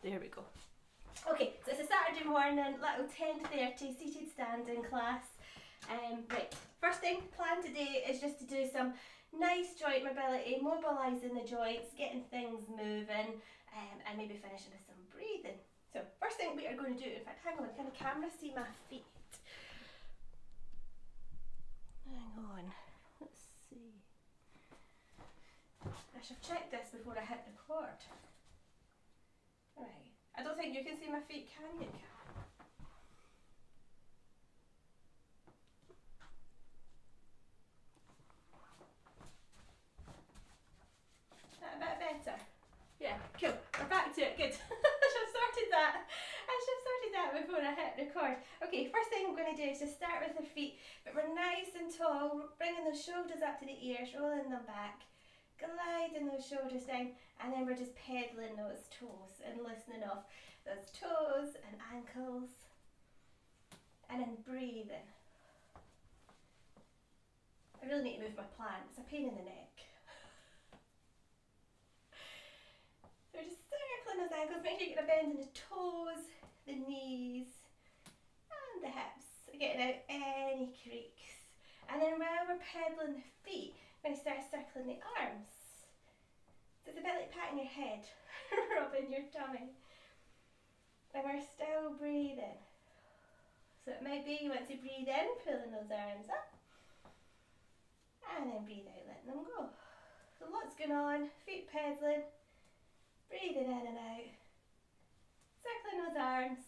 there we go. Okay, so it's a Saturday morning, little 10:30 seated standing class. Right, first thing planned today is just to do some nice joint mobility, mobilising the joints, getting things moving, and maybe finishing with some breathing. So first thing we are going to do, in fact, hang on, can the camera see my feet? Hang on, let's see. I should have checked this before I hit record. Right, I don't think you can see my feet, can you, Kat? That a bit better? Yeah, cool. We're back to it. Good. I should have started that before I hit record. Okay, first thing I'm going to do is just start with the feet, but we're nice and tall, bringing the shoulders up to the ears, rolling them back, gliding those shoulders down, and then we're just pedaling those toes and loosening off those toes and ankles, and then breathing. I really need to move my plant. It's a pain in the neck. So we're just circling those ankles, make sure you get a bend in the toes, the knees, and the hips. Getting out any creaks. And then while we're pedaling the feet, we're going to start circling the arms. So it's a bit like patting your head, rubbing your tummy. And we're still breathing. So it might be you want to breathe in, pulling those arms up. And then breathe out, letting them go. So lots going on, feet pedaling. Breathing in and out, circling those arms,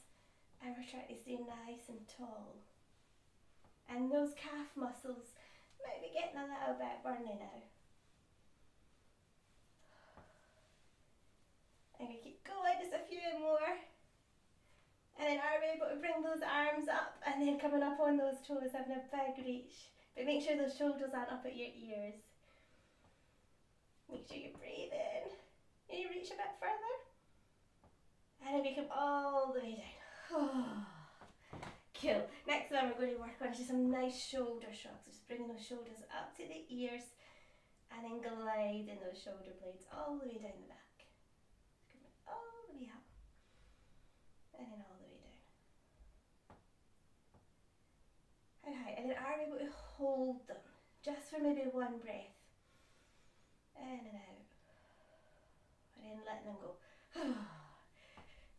and we're trying to stay nice and tall. And those calf muscles might be getting a little bit burning now. And we keep going, just a few more. And then are we able to bring those arms up and then coming up on those toes, having a big reach. But make sure those shoulders aren't up at your ears. Make sure you breathe in. Can you reach a bit further? And then we come all the way down. Cool. Next one we're going to work on is just some nice shoulder shrugs. Just bringing those shoulders up to the ears and then gliding those shoulder blades all the way down the back. Coming all the way up and then all the way down. How high? And then are we able to hold them just for maybe one breath? In and out. And letting them go.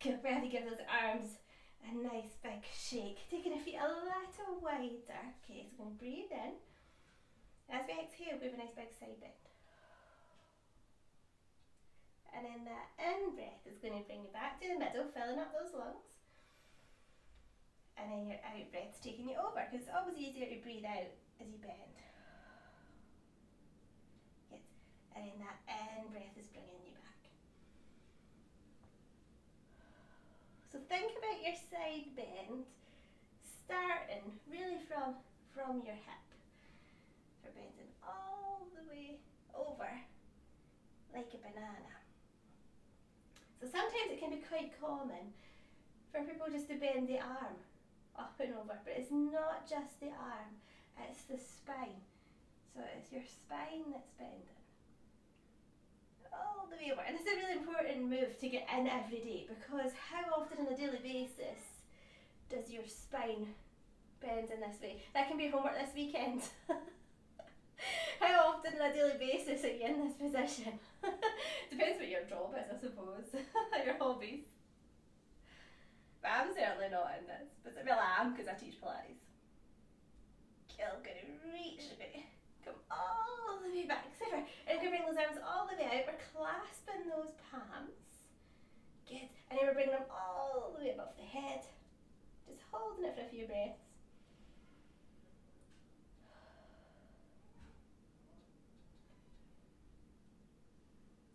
Cool. We have to give those arms a nice big shake. Taking the feet a little wider. Okay, so we're going to breathe in. As we exhale, we have a nice big side bend. And then that in breath is going to bring you back to the middle, filling up those lungs. And then your out breath's taking you over, because it's always easier to breathe out as you bend. Good. And then that in breath is bringing you back. So think about your side bend, starting really from your hip. So bending all the way over like a banana. So sometimes it can be quite common for people just to bend the arm up and over, but it's not just the arm, it's the spine. So it's your spine that's bending. All the way over. And this is a really important move to get in every day, because how often on a daily basis does your spine bend in this way? That can be homework this weekend. How often on a daily basis are you in this position? Depends what your job is, I suppose. Your hobbies. But I'm certainly not in this. But well, I am, because I teach Pilates. Cool, gonna reach me. Come all the way back. Super. And we're going to bring those arms all the way out. We're clasping those palms. Good. And then we're bringing them all the way above the head. Just holding it for a few breaths.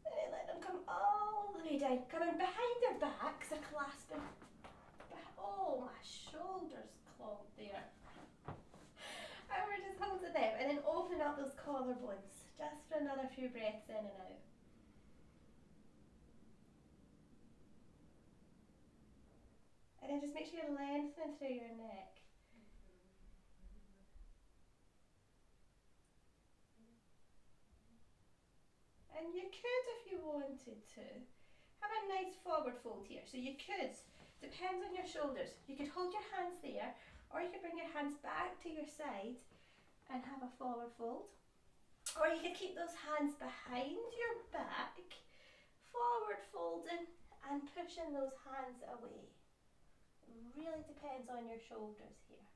And then let them come all the way down. Coming behind their backs, they're clasping. Oh, my shoulders clogged there. And we're just holding them, and then open up those collarbones just for another few breaths in and out. And then just make sure you're lengthening through your neck. And you could, if you wanted to, have a nice forward fold here. So you could, depends on your shoulders, you could hold your hands there, or you could bring your hands back to your side and have a forward fold. Or you could keep those hands behind your back, forward folding and pushing those hands away. It really depends on your shoulders here.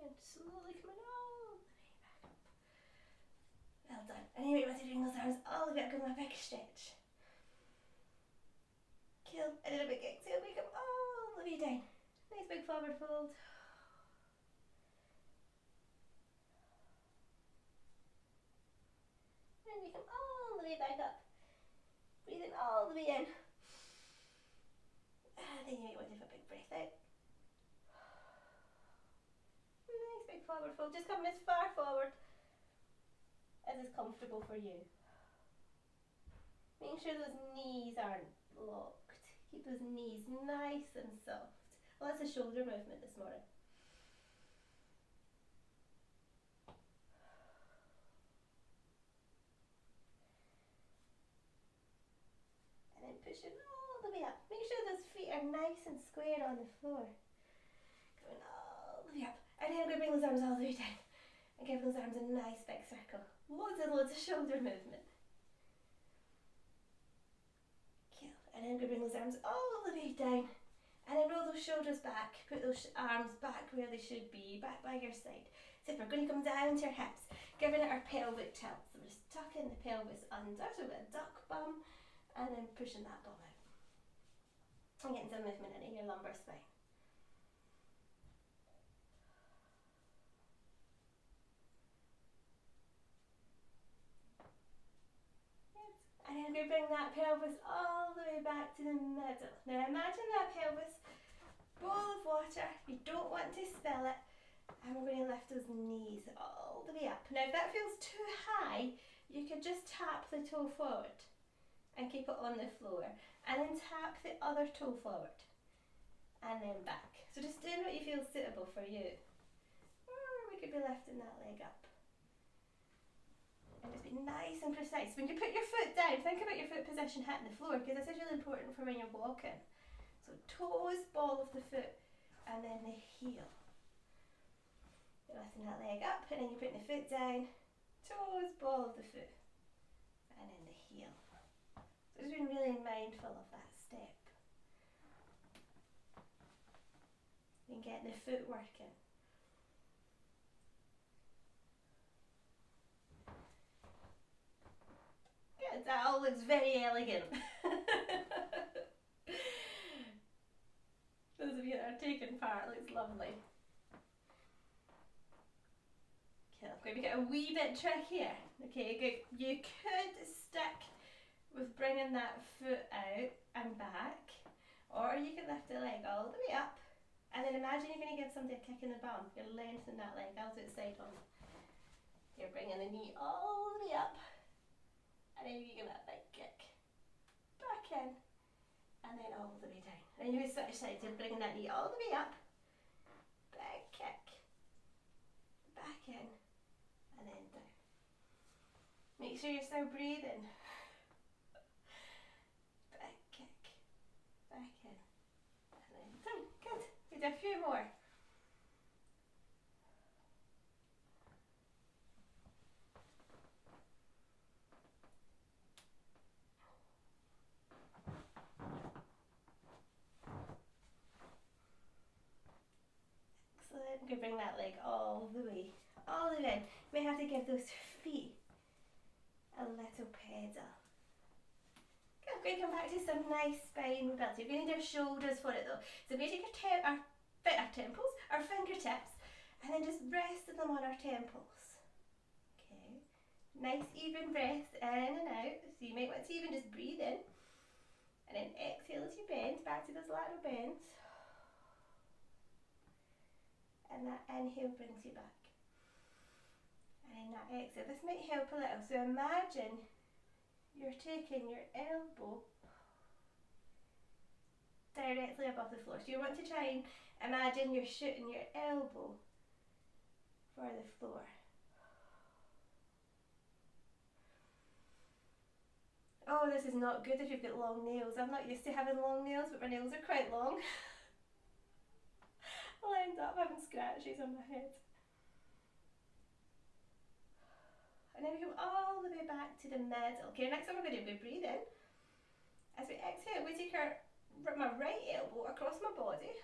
And slowly coming all the way back up. Well done. And you might want to bring those arms all the way up, give them a big stretch. Cool. And then a big exhale, we come all the way down. Nice big forward fold. And we come all the way back up. Breathing all the way in. And then you might want to have a big breath out. Nice big forward fold. Just come as far forward as is comfortable for you. Make sure those knees aren't locked. Keep those knees nice and soft. Lots of shoulder movement this morning. And then pushing all the way up. Make sure those feet are nice and square on the floor. Going all the way up. And then I'm going to bring those arms all the way down. And give those arms a nice big circle. Loads and loads of shoulder movement. Cool. And then I'm going to bring those arms all the way down. And then roll those shoulders back. Put those arms back where they should be. Back by your side. So we're going to come down to our hips. Giving it our pelvic tilt. So we're just tucking the pelvis under. So we've got a duck bum. And then pushing that bum out. And getting some movement into your lumbar spine. And then we bring that pelvis all the way back to the middle. Now imagine that pelvis, bowl of water, you don't want to spill it, and we're going to lift those knees all the way up. Now if that feels too high, you could just tap the toe forward and keep it on the floor, and then tap the other toe forward and then back. So just doing what you feel suitable for you. Or we could be lifting that leg up. And just be nice and precise. When you put your foot down, think about your foot position hitting the floor, because this is really important for when you're walking. So toes, ball of the foot, and then the heel. You're lifting that leg up, and then you're putting the foot down, toes, ball of the foot, and then the heel. So just being really mindful of that step. And getting the foot working. Good, that all looks very elegant. Those of you that are taking part, looks lovely. Okay, I'm going to get a wee bit tricky here. Okay, good. You could stick with bringing that foot out and back, or you could lift the leg all the way up, and then imagine you're going to give somebody a kick in the bum. You're lengthening that leg out to the side on. You're bringing the knee all the way up, and then you give that big kick back in, and then all the way down. And you switch sides. You're bringing that knee all the way up, big kick, back in, and then down. Make sure you're still breathing. Big kick, back in, and then down. Good. We do a few more. Excellent. We bring that leg all the way in. You may have to give those feet a little pedal. Good. We're going to come back to some nice spine mobility. We're going to do our shoulders for it though. So we're going to take our temples, our fingertips, and then just resting them on our temples. Okay. Nice even breaths in and out. So you might want to even just breathe in. And then exhale as you bend, back to those lateral bends. And that inhale brings you back. And then that exhale. This might help a little. So imagine you're taking your elbow directly above the floor. So you want to try and imagine you're shooting your elbow for the floor. Oh, this is not good if you've got long nails. I'm not used to having long nails, but my nails are quite long. I'll end up having scratches on my head. And then we come all the way back to the middle. Okay, next time we're going to do, we breathe in. As we exhale, we take my right elbow across my body.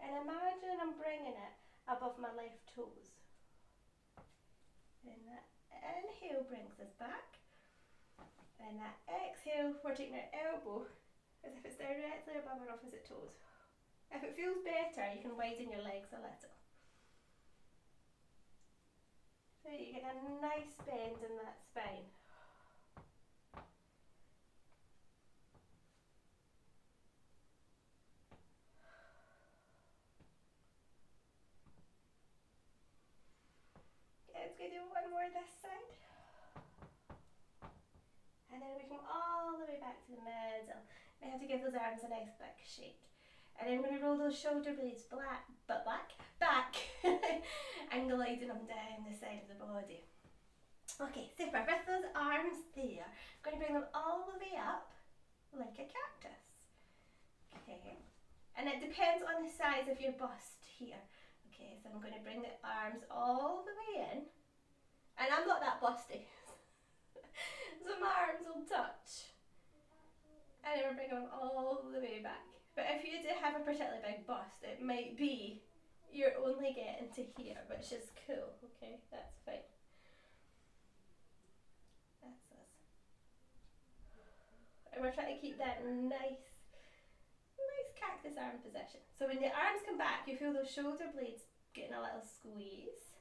And imagine I'm bringing it above my left toes. And that inhale brings us back. And that exhale, we're taking our elbow as if it's directly above our opposite toes. If it feels better, you can widen your legs a little. So you get a nice bend in that spine. Let's go do one more this side. And then we come all the way back to the middle. We have to give those arms a nice big shake. And then we're going to roll those shoulder blades back and gliding them down the side of the body. Okay, super. With those arms there, I'm going to bring them all the way up like a cactus. Okay, and it depends on the size of your bust here. Okay, so I'm going to bring the arms all the way in, and I'm not that busty, so my arms will touch, and then we're bringing them all the way back. But if you do have a particularly big bust, it might be you're only getting to here, which is cool. Okay, that's fine. That's us. And we're trying to keep that nice cactus arm position. So when the arms come back, you feel those shoulder blades getting a little squeeze.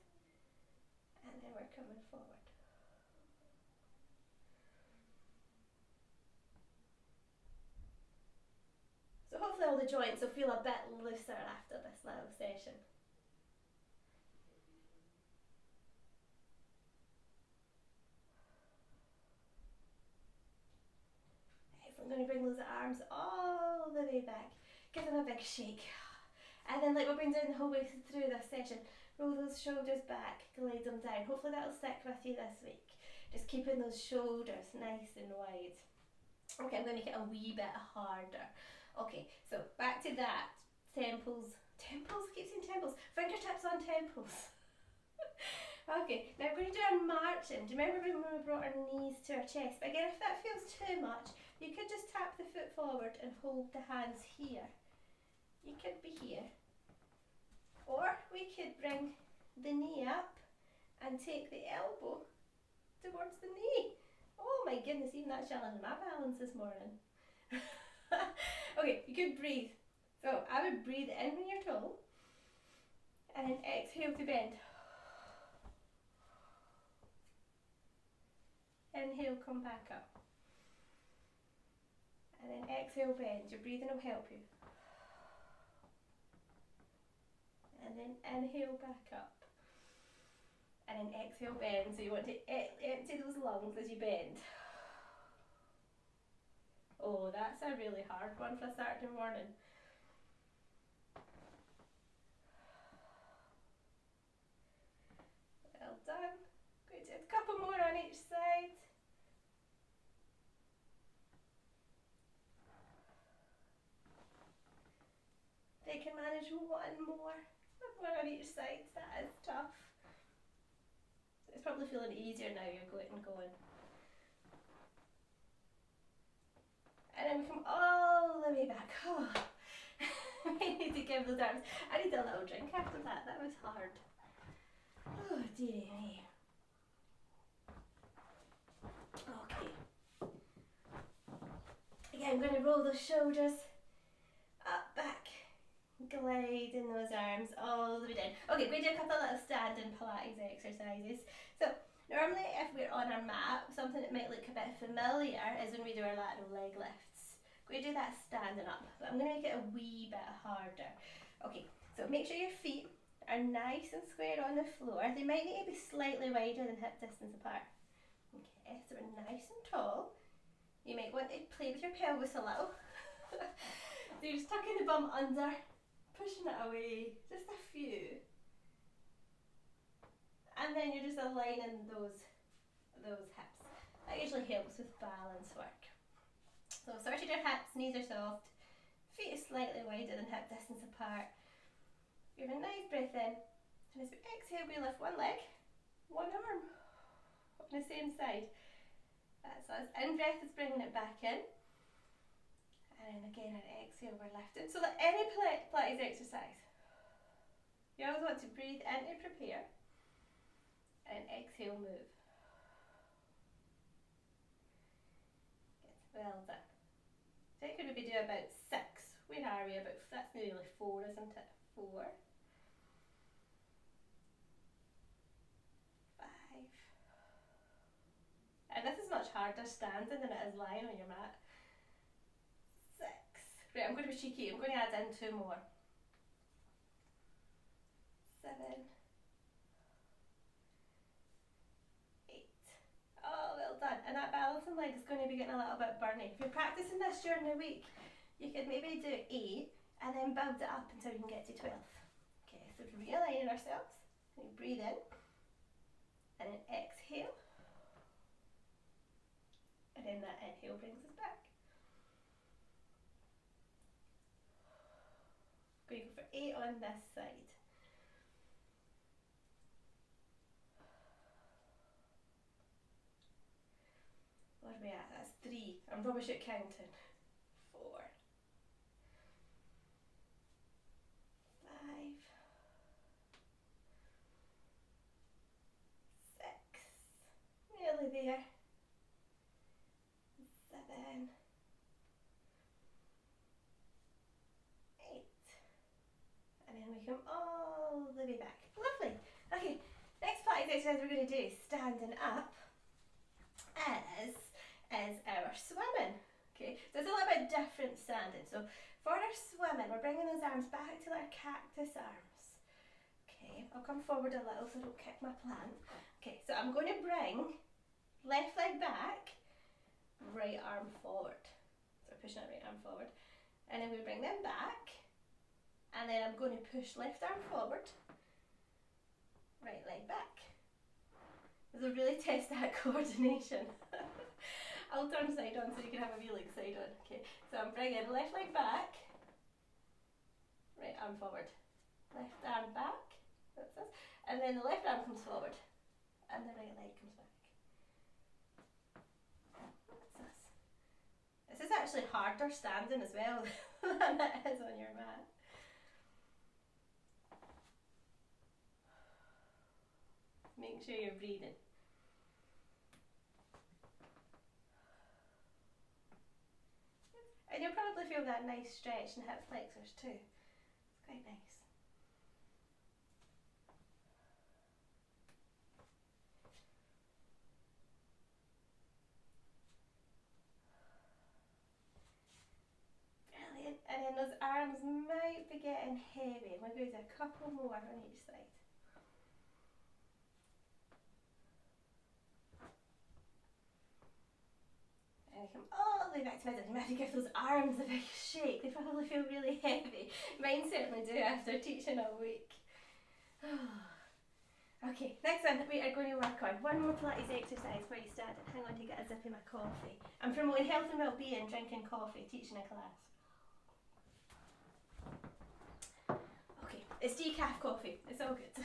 And then we're coming forward. So hopefully all the joints will feel a bit looser after this little session. Excellent. I'm going to bring those arms all the way back. Give them a big shake. And then like we've been doing the whole way through this session, roll those shoulders back, glide them down. Hopefully that'll stick with you this week. Just keeping those shoulders nice and wide. Okay, I'm going to make it a wee bit harder. Okay, so back to that. Temples, I keep saying temples. Fingertips on temples. Okay, now we're going to do our marching. Do you remember when we brought our knees to our chest? But again, if that feels too much, you could just tap the foot forward and hold the hands here. You could be here. Or we could bring the knee up and take the elbow towards the knee. Oh my goodness, even that's challenging my balance this morning. Okay, you could breathe. So I would breathe in when you're tall and then exhale to bend. Inhale, come back up. And then exhale, bend. Your breathing will help you. And then inhale, back up. And then exhale, bend. So you want to empty those lungs as you bend. Oh, that's a really hard one for a Saturday morning. Well done. Good. A couple more on each side. They can manage one more on each side. That is tough. It's probably feeling easier now you're going. And then we come all the way back. Oh. I need to give those arms. I need a little drink after that. That was hard. Oh dearie me. Okay. Again, I'm going to roll those shoulders up, back, gliding those arms all the way down. Okay, we're going to do a couple of little standing Pilates exercises. So normally if we're on our mat, something that might look a bit familiar is when we do our lateral leg lifts. We do that standing up, but I'm going to make it a wee bit harder. Okay, so make sure your feet are nice and square on the floor. They might need to be slightly wider than hip distance apart. Okay, so we're nice and tall. You might want to play with your pelvis a little. So you're just tucking the bum under, pushing it away, just a few. And then you're just aligning those hips. That usually helps with balance work. So sorted your hips, knees are soft, feet are slightly wider than hip distance apart. Give a nice breath in, and as we exhale we lift one leg, one arm on the same side. That's us. In breath is bringing it back in, and again an exhale we're lifting. So like any Pilates exercise, you always want to breathe in to prepare, and exhale move. Good. Well done. So I could maybe do about 6. Where are we? That's nearly 4, isn't it? 4, 5. And this is much harder standing than it is lying on your mat. 6. Right, I'm going to be cheeky. I'm going to add in 2 more. 7. 8. Oh, well done. And that balancing leg is going to be getting a little bit burning. If you're practicing this during the week, you could maybe do 8 and then build it up until you can get to 12. Okay, so realigning ourselves. We breathe in and then exhale. And then that inhale brings us back. Going to go for 8 on this side. What are we at? That's 3. I'm rubbish at counting. 4. 5. 6. Nearly there. 7. 8. And then we come all the way back. Lovely. Okay, next Pilates exercise we're going to do standing up is our swimming. Okay, so it's a little bit different standing. So for our swimming, we're bringing those arms back to our cactus arms. Okay, I'll come forward a little so I don't kick my plant. Okay, so I'm going to bring left leg back, right arm forward. So we're pushing that right arm forward. And then we bring them back. And then I'm going to push left arm forward, right leg back. This will really test that coordination. I'll turn side on so you can have a wee leg side on. Okay, so I'm bringing left leg back, right arm forward, left arm back, that's this, and then the left arm comes forward, and the right leg comes back. That's this. This is actually harder standing as well than it is on your mat. Make sure you're breathing. And you'll probably feel that nice stretch in hip flexors too. It's quite nice. Brilliant. And then those arms might be getting heavy. Maybe there's a couple more on each side. And we come all the way back to middle. You might have to give those arms a big shake. They probably feel really heavy. Mine certainly do after teaching all week. Okay, next one we are going to work on. One more Pilates exercise where you stand and hang on to get a sip of my coffee. I'm promoting health and well-being, drinking coffee, teaching a class. Okay, it's decaf coffee. It's all good.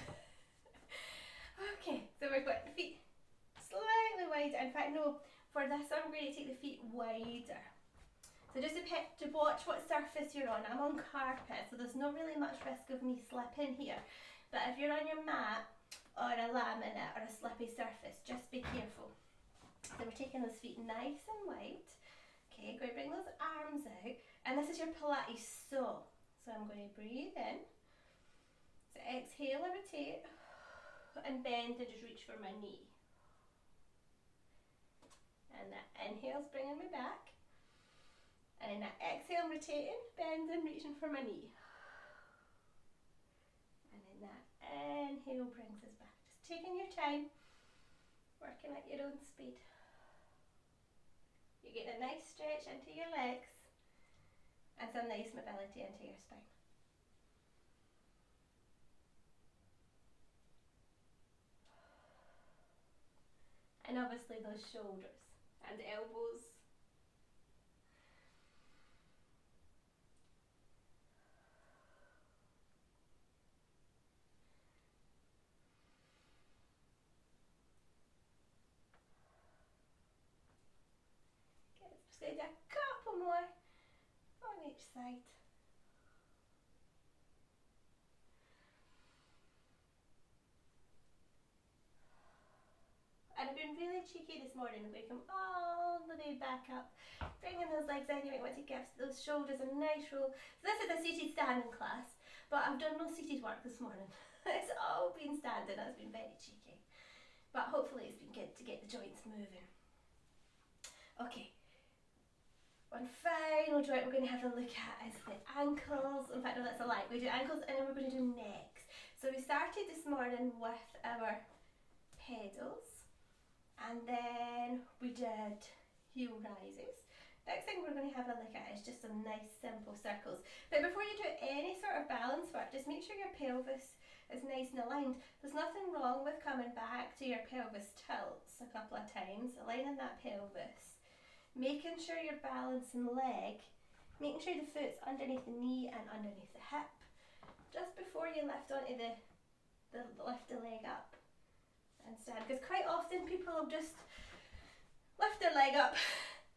Okay, so we're going feet slightly wider. In fact, no. For this, I'm going to take the feet wider. So just to watch what surface you're on. I'm on carpet, so there's not really much risk of me slipping here. But if you're on your mat or a laminate or a slippy surface, just be careful. So we're taking those feet nice and wide. Okay, going to bring those arms out. And this is your Pilates saw. So I'm going to breathe in. So exhale, rotate, and bend and just reach for my knee. And that inhale's bringing me back. And then that exhale, rotating, bending, reaching for my knee. And then that inhale brings us back. Just taking your time, working at your own speed. You're getting a nice stretch into your legs and some nice mobility into your spine. And obviously those shoulders. and elbows. Okay, just going to do a couple more on each side. And I've been really cheeky this morning. I'm going to come all the way back up, bringing those legs in. You might want to give those shoulders a nice roll. So this is a seated standing class, but I've done no seated work this morning. It's all been standing. That's been very cheeky. But hopefully it's been good to get the joints moving. Okay. One final joint we're going to have a look at is the ankles. In fact, no, that's a lie. We do ankles and then we're going to do necks. So we started this morning with our pedals. And then we did heel rises. Next thing we're going to have a look at is just some nice simple circles. But before you do any sort of balance work, just make sure your pelvis is nice and aligned. There's nothing wrong with coming back to your pelvis tilts a couple of times, aligning that pelvis, making sure you're balancing leg, making sure the foot's underneath the knee and underneath the hip, just before you lift onto lift the leg up. And stand, because quite often people will just lift their leg up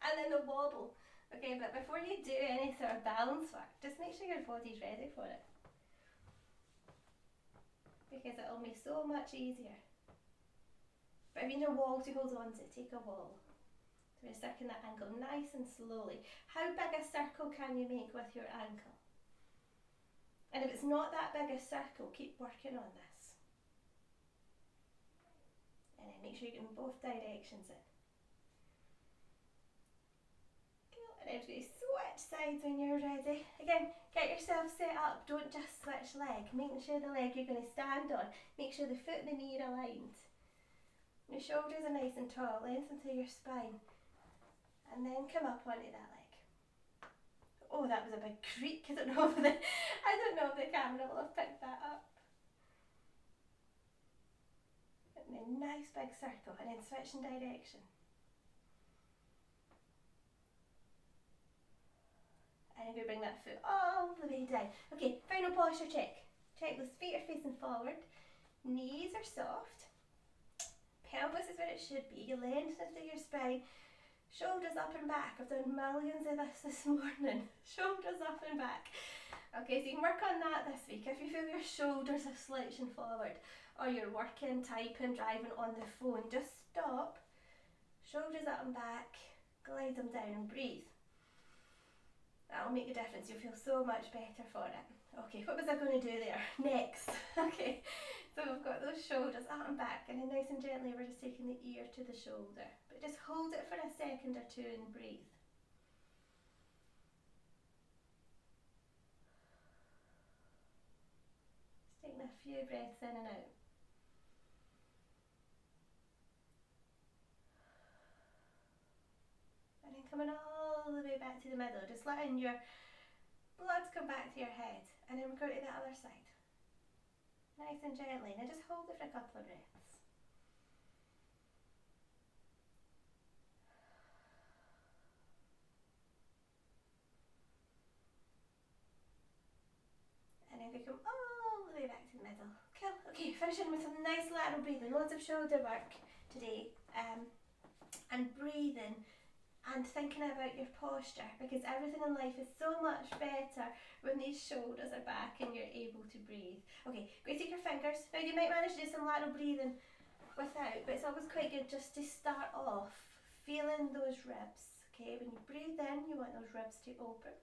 and then they'll wobble. Okay, but before you do any sort of balance work, just make sure your body's ready for it, because it'll be so much easier. But if you need a wall to hold on to, take a wall. So we're circling that ankle nice and slowly. How big a circle can you make with your ankle? And if it's not that big a circle, keep working on this. And then make sure you get in both directions in. Cool. And then we switch sides when you're ready. Again, get yourself set up. Don't just switch leg. Making sure the leg you're going to stand on, make sure the foot and the knee are aligned. Your shoulders are nice and tall, lengthen through your spine. And then come up onto that leg. Oh, that was a big creak. I don't know if the camera will have picked that up. And then nice big circle, and then switching direction. And you bring that foot all the way down. Okay, final posture check. Check those feet are facing forward, knees are soft, pelvis is where it should be, you lengthen through your spine, shoulders up and back. I've done millions of this morning. Shoulders up and back. Okay, so you can work on that this week. If you feel your shoulders are slouching forward, or you're working, typing, driving on the phone, just stop, shoulders up and back, glide them down and breathe. That'll make a difference. You'll feel so much better for it. Okay, what was I going to do there? Next. Okay, so we've got those shoulders up and back, and then nice and gently we're just taking the ear to the shoulder. But just hold it for a second or two and breathe. Just taking a few breaths in and out. And then coming all the way back to the middle, just letting your blood come back to your head. And then we're going to the other side. Nice and gently. Now just hold it for a couple of breaths. And then we come all the way back to the middle. Cool. Okay, finishing with some nice lateral breathing. Loads of shoulder work today. And breathing. And thinking about your posture, because everything in life is so much better when these shoulders are back and you're able to breathe. Okay, go take your fingers. Now you might manage to do some lateral breathing without, but it's always quite good just to start off feeling those ribs. Okay, when you breathe in, you want those ribs to open.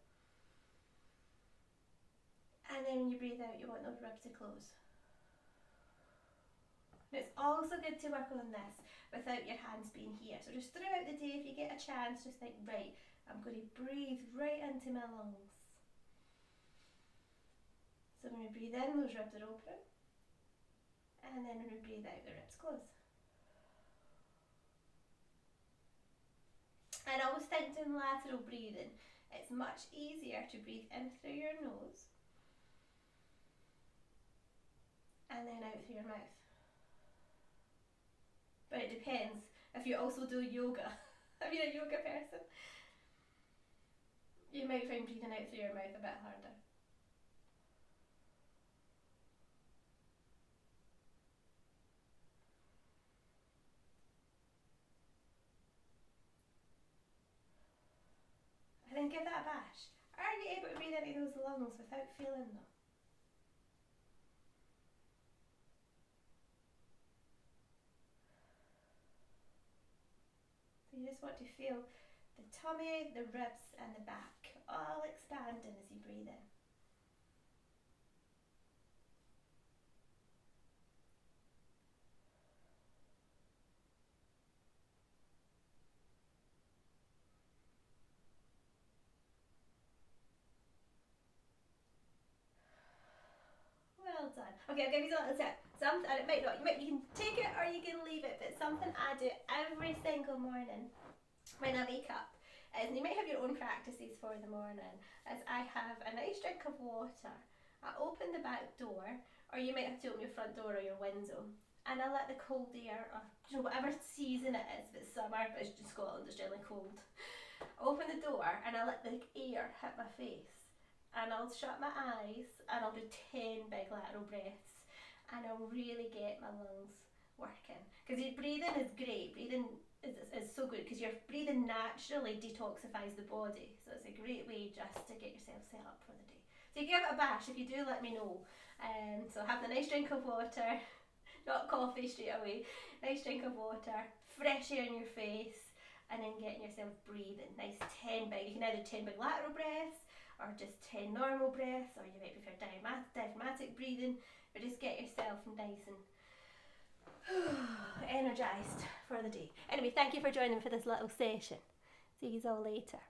And then when you breathe out, you want those ribs to close. Now it's also good to work on this without your hands being here. So just throughout the day, if you get a chance, just think, right, I'm going to breathe right into my lungs. So when we breathe in, those ribs are open. And then when we breathe out, the ribs close. And always think doing lateral breathing, it's much easier to breathe in through your nose and then out through your mouth. But it depends if you also do yoga. I mean, a yoga person. You might find breathing out through your mouth a bit harder. And then give that a bash. Are you able to breathe into those lungs without feeling them? So you just want to feel the tummy, the ribs, and the back all expanding as you breathe in. Well done. Okay, I'll give you a little tip. Something, and it might not. You can take it or you can leave it, but something I do every single morning when I wake up is, and you might have your own practices for the morning, is I have a nice drink of water. I open the back door, or you might have to open your front door or your window, and I let the cold air, or whatever season it is. If it's summer, but it's in Scotland, it's generally cold. I open the door and I let the air hit my face, and I'll shut my eyes and I'll do 10 big lateral breaths, and I'll really get my lungs working. Because breathing is great. Breathing is so good because your breathing naturally detoxifies the body. So it's a great way just to get yourself set up for the day. So you give it a bash. If you do, let me know. So have a nice drink of water, not coffee straight away. Nice drink of water, fresh air in your face, and then getting yourself breathing. Nice 10 big. You can either do 10 big lateral breaths or just 10 normal breaths, or you might prefer diaphragmatic breathing, but just get yourself nice and energized for the day. Anyway, thank you for joining for this little session. See you all later.